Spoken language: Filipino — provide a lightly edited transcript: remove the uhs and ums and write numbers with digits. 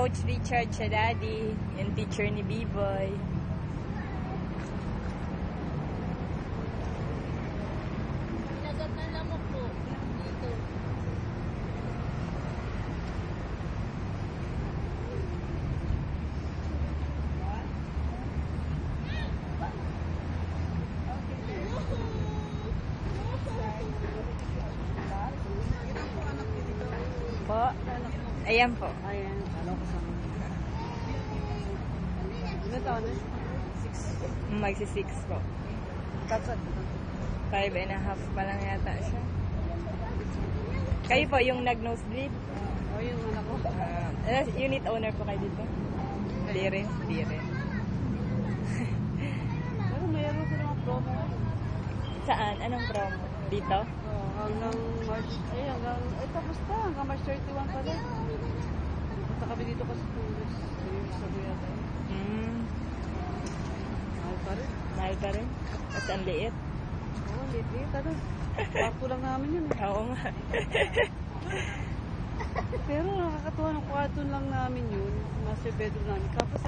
Coach Richard siya, Daddy. Yung teacher ni B-Boy. Nagat na lamok po. Dito. Po. Ayan po. Ayan, ano ko sa mga. Ilan taon na? 6. Magsi-6 po. Tatsad. 5.5 pa lang yata siya. Kayo po yung nag-nosebleed? O yung anak ko. Unit owner po kayo dito? Di rin. Pero mayroon ko naman promo. Saan? Anong promo? Dito? Hanggang March, tapos na, hanggang March 31 pala. Punta kami dito kasi tourist. Sabi yata. Mahal pa rin. Mahal pa rin? Mas ang liit? Oo, liit. Ano? Kwarto lang namin yun eh. Oo nga. Pero nakakatuwa ng kwarto lang namin yun. Master bedroom namin. Tapos